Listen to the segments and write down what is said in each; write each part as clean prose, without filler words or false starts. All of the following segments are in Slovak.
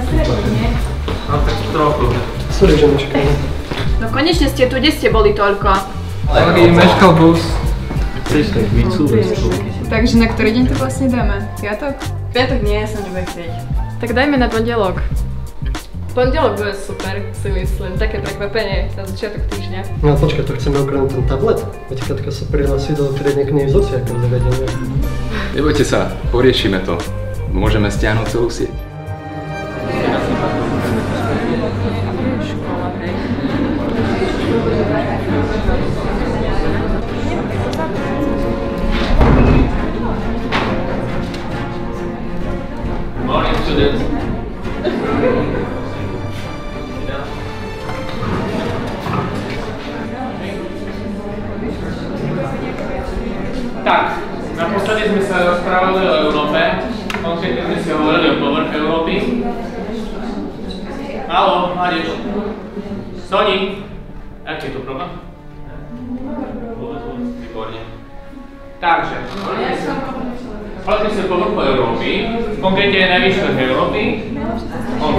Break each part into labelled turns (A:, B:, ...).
A: stretli, nie?
B: No tak trochu.
C: Sorry, že nečakám.
A: No konečne ste tu, kde ste boli toľko?
B: Taký meškal bus.
D: Takže na ktorý deň to vlastne dáme? Piatok?
A: Piatok nie, ja som nebude chcieť.
D: Tak dajme na pondelok.
A: Pondelok bude super, si myslím. Také prekvapenie na začiatok týždňa.
C: No počkaj, to chceme okrem ten tablet? Veď Katka sa prihlási do triednej knihy z ociaka zavedenia.
E: Nebojte sa, poriešime to. Môžeme stiahnuť celú sieť.
B: Morning students. Tak, naposledy sme sa rozprávali o Európe, konkrétne sme si hovorili o povrch Európy. Haló, mládež. Soni, aký je to problém? Vôbec, výborne. Takže, pozrite sa povrchu Európy, konkrétne najvyššie vrch Európy, Mont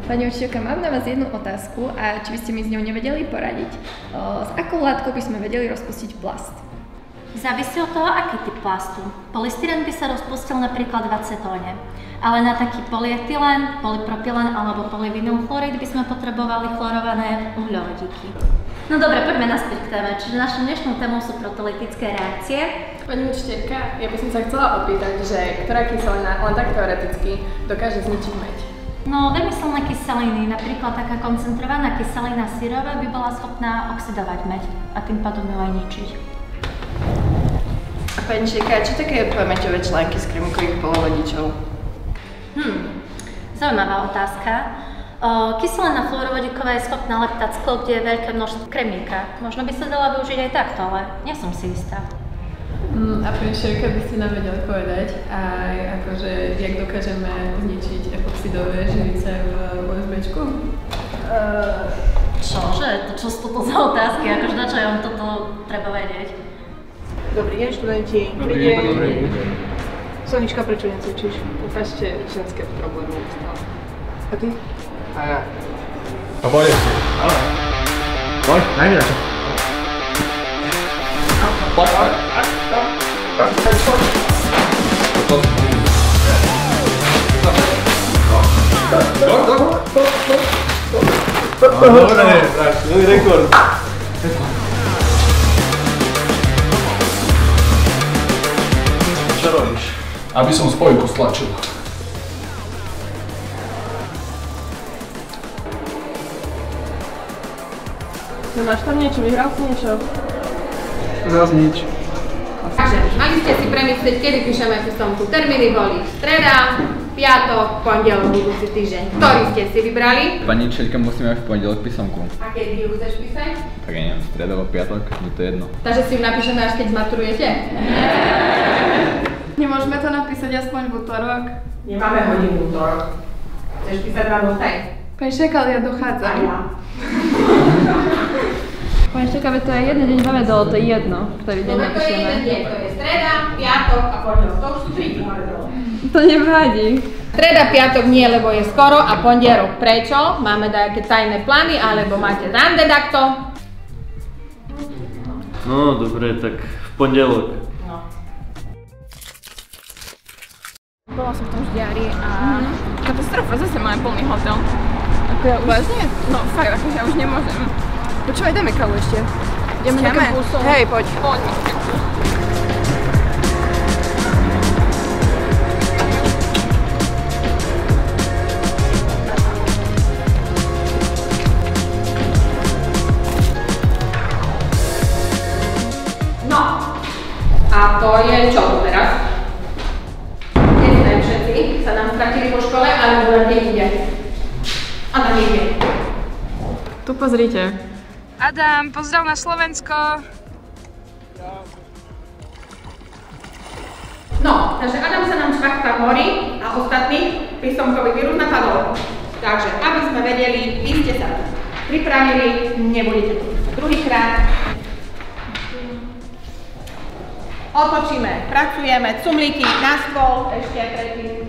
F: Pani učiteľka, mám na vás jednu otázku a či by ste mi s ňou nevedeli poradiť. S akou látkou by sme vedeli rozpustiť plast?
G: Závisí od toho, aký typ plastu. Polystyren by sa rozpustil napríklad v acetóne, ale na taký polyetylen, polypropylen alebo polyvinylchlorid by sme potrebovali chlorované uhľovodíky. No dobre, poďme naspäť k téme, čiže našou dnešnou témou sú protolytické reakcie.
D: Pani učiteľka, ja by som sa chcela opýtať, že ktorá kyselina, len tak teoreticky, dokáže zničiť meď?
G: No, vymyselné kyseliny, napríklad taká koncentrovaná kyselina syrová by bola schopná oxidovať meď a tým pádom ju aj ničiť.
A: A pani učiteľka, čo také je pamäťové články z kremíkových polovodičov?
G: Zaujímavá otázka. Kyselina fluorovodíková je schopná leptať sklo, kde je veľké množstvo kremíka. Možno by sa dala využiť aj takto, ale nie som si istá.
D: A pani učiteľka, by ste nám vedeli povedať aj akože, jak dokážeme zničiť epoxidové žilice v OSBčku?
G: Čože? Čo sú toto za otázky? Akože na čo ja vám toto treba vedieť?
A: Dobrý deň, študenti. Dobrý deň. Sonička, prečo necvičíš? Ukážte ženské problémy stále. A ty?
B: A ja.
E: A poď ešte. Poď, daj mi na čo. Poď, poď.
B: Dobre, nový rekord.
H: Čo robíš? Aby som spojku stlačil.
D: Nemáš tam niečo? Vyhral si niečo?
B: Zas nič.
I: Takže, mali ste si premyslieť, kedy píšeme písomku. Termíny boli streda, piatok, pondelok, budúci týždeň. Ktorý ste si vybrali?
E: Pani učiteľka, musíme aj v pondelok písomku.
I: A kedy ju chceš písať?
E: Tak ja neviem, streda alebo piatok, mi to jedno.
I: Takže si ju napíšeme až keď zmaturujete?
D: Nemôžeme to napísať aspoň v útorok?
I: Nemáme hodinu útorok. Chceš písať vám ostaj?
D: Pani učiteľka, ale ja dochádzam.
I: A ja.
F: Pani učiteľka, to je jeden deň vedelo, to je jedno, ktorý deň
I: Dobre, to je
F: napíšeme.
I: jeden deň, to je streda, piatok a pondelok. To už sú 3 dní.
F: To nevadí.
I: Streda, piatok nie, lebo je skoro a pondelok. Prečo? Máme nejaké tajné plány, alebo máte rande takto?
B: No, dobre, tak v pondelok.
I: No.
D: Bola som v tom ždiari a katastrofa, zase máme plný hotel. Ako ja vážne? No fakt, akože ja už nemôžem. Počúvaj, dáme kávu ešte. Ideme na kampusu.
A: Hej, poď.
D: Poďme.
I: No, a to je čo teraz? Kde sme všetci? Sa nám stratili po škole? alebo kde ide? Adam ide.
D: Tu pozrite. Adam, pozdrav na Slovensko.
I: No, takže Adam sa nám švachta horí a ostatní písomkový vírus napadol. Takže, aby sme vedeli, vy ste sa pripravili, nebudete tu druhýkrát. Otočíme, pracujeme, cumlíky na stôl, ešte predtým.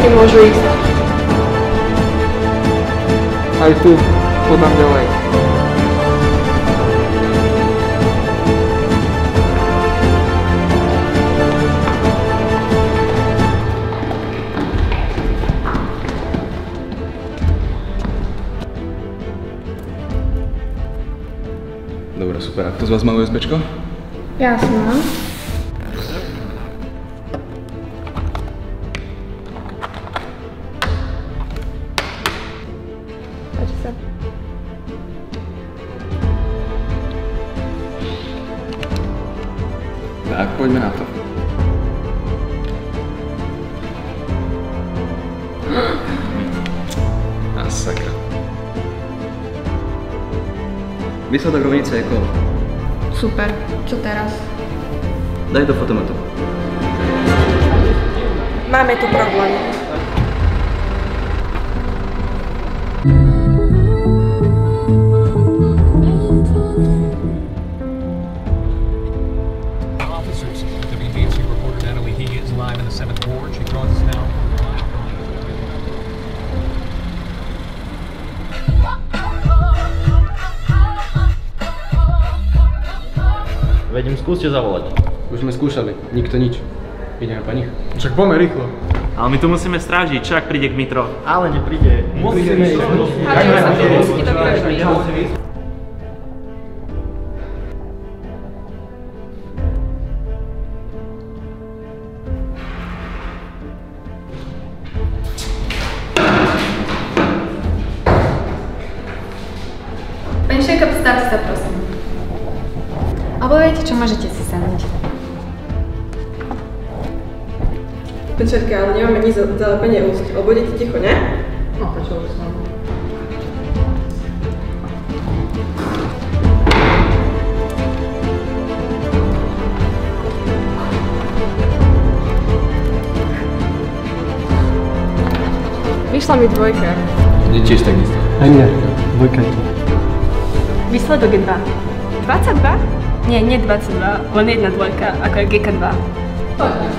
A: Môžu ísť.
B: Aj tu, podám ďalej.
E: Dobre, super. A kto z vás má USBčko?
D: Jasno.
E: Tak, poďme na to. A sakra.
J: Výsledok rovnice je kolo.
D: Super. Čo teraz?
J: Daj do fotomatu.
A: Máme tu problém.
J: Veď im skúste zavolať.
C: Už sme skúšali, nikto nič. Ideme po nich.
B: Však poďme rýchlo.
K: Ale my tu musíme strážiť, čo ak príde Kmitro?
J: Ale nepríde.
C: Musíme ísť.
F: Pani šéfka, postavte sa prosím. Alebo viete čo, môžete si sadnúť.
A: Pečerka, ale nemáme nič za lepenie úst. Alebo budete ticho, ne? No, prečo už som.
D: Vyšla mi dvojka.
E: Mne tiež tak isto.
C: Aj mne, dvojka je tu.
L: Výsledok je 2.
D: 22?
L: Nie, nie 22, len jedna dvojka, ako je GK2.
I: Poďme.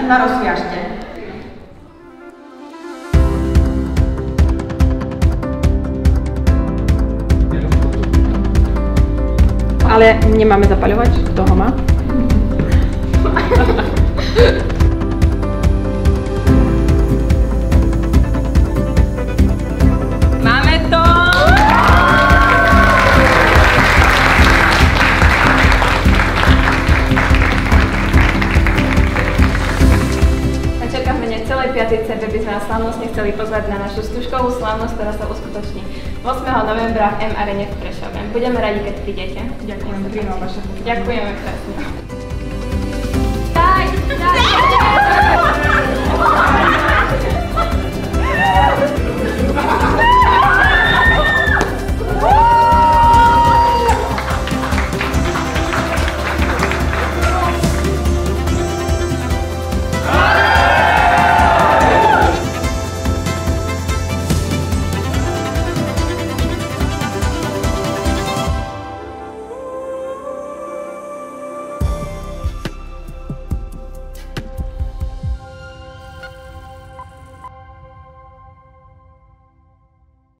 I: ma rozviažte. Ale nemáme zapaľovať? Kto ho má?
L: Máme to! Večerka v mene celej 5. CB by sme vás slávnostne chceli pozvať na našu stužkovú slávnosť, ktorá sa uskutoční 8. novembra v M Arene v Prešove. Budeme radi, keď prídete.
I: Ďakujem, príjmam vaše.
L: Ďakujeme krásne.
G: Daj!